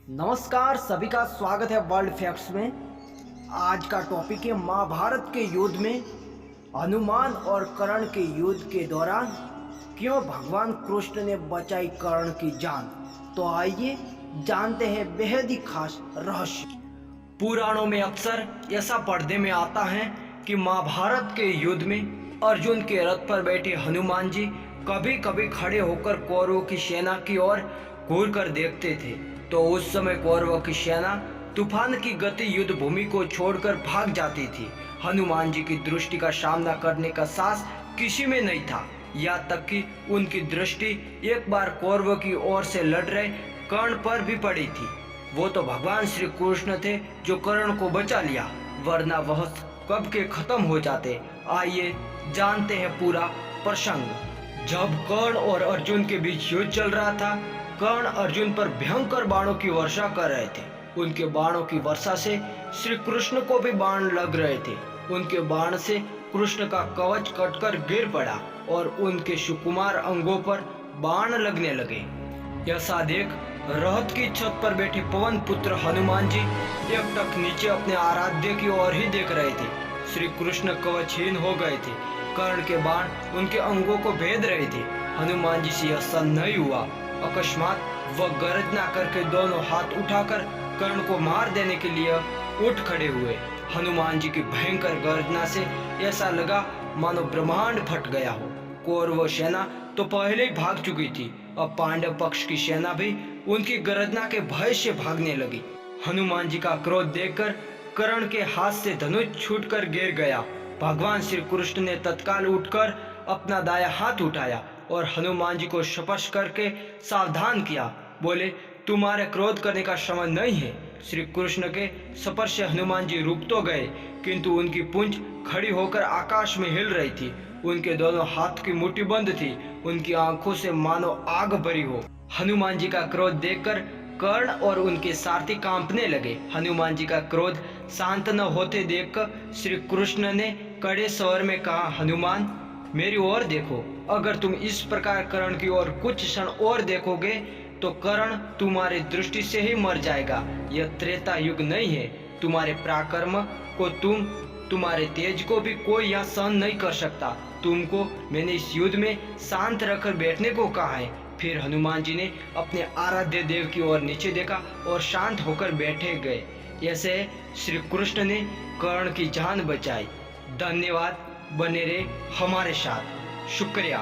नमस्कार, सभी का स्वागत है वर्ल्ड फैक्ट्स में। आज का टॉपिक है महाभारत के युद्ध में हनुमान और कर्ण के युद्ध के दौरान क्यों भगवान कृष्ण ने बचाई कर्ण की जान। तो आइए जानते हैं बेहद ही खास रहस्य। पुराणों में अक्सर ऐसा पढ़ने में आता है कि महाभारत के युद्ध में अर्जुन के रथ पर बैठे हनुमान जी कभी कभी खड़े होकर कौरवों की सेना की ओर घूर कर देखते थे, तो उस समय कौरवों की सेना तूफान की गति युद्ध भूमि को छोड़कर भाग जाती थी। हनुमान जी की दृष्टि का सामना करने का साहस किसी में नहीं था, यहाँ तक कि उनकी दृष्टि एक बार कौरवों की ओर से लड़ रहे कर्ण पर भी पड़ी थी। वो तो भगवान श्री कृष्ण थे जो कर्ण को बचा लिया, वरना वह कब के खत्म हो जाते। आइए जानते हैं पूरा प्रसंग। जब कर्ण और अर्जुन के बीच युद्ध चल रहा था, कर्ण अर्जुन पर भयंकर बाणों की वर्षा कर रहे थे। उनके बाणों की वर्षा से श्री कृष्ण को भी बाण लग रहे थे। उनके बाण से कृष्ण का कवच कटकर गिर पड़ा और उनके सुकुमार अंगों पर बाण लगने लगे। ऐसा देख रथ की छत पर बैठे पवन पुत्र हनुमान जी एकटक नीचे अपने आराध्य की ओर ही देख रहे थे। श्री कृष्ण कवचहीन हो गए थे। कर्ण के बाण उनके अंगों को भेद रहे थे। हनुमान जी से ऐसा नहीं हुआ। अकस्मात वह गर्जना करके दोनों हाथ उठाकर कर्ण को मार देने के लिए उठ खड़े हुए। हनुमान जी की भयंकर गर्जना से ऐसा लगा मानो ब्रह्मांड फट गया हो। कौरव सेना तो पहले ही भाग चुकी थी, अब पांडव पक्ष की सेना भी उनकी गर्जना के भय से भागने लगी। हनुमान जी का क्रोध देखकर कर्ण के हाथ से धनुष छूटकर गिर गया। भगवान श्री कृष्ण ने तत्काल उठकर अपना दाया हाथ उठाया और हनुमान जी को स्पर्श करके सावधान किया। बोले, तुम्हारे क्रोध करने का समय नहीं है। श्री कृष्ण के स्पर्श से हनुमान जी रुक तो गए, किंतु उनकी पूंछ खड़ी होकर आकाश में हिल रही थी। उनके दोनों हाथ की मुट्ठी बंद थी। उनकी आंखों से मानो आग भरी हो। हनुमान जी का क्रोध देखकर कर्ण और उनके सारथी कांपने लगे। हनुमान जी का क्रोध शांत न होते देखकर श्री कृष्ण ने कड़े स्वर में कहा, हनुमान मेरी ओर देखो। अगर तुम इस प्रकार कर्ण की ओर कुछ क्षण और देखोगे तो कर्ण तुम्हारी दृष्टि से ही मर जाएगा। यह त्रेता युग नहीं है। तुम्हारे पराक्रम को तुम्हारे तेज को भी कोई यहाँ सहन नहीं कर सकता। तुमको मैंने इस युद्ध में शांत रखकर बैठने को कहा है। फिर हनुमान जी ने अपने आराध्य देव की ओर नीचे देखा और शांत होकर बैठे गए। ऐसे श्री कृष्ण ने कर्ण की जान बचाई। धन्यवाद, बने रहे हमारे साथ। शुक्रिया।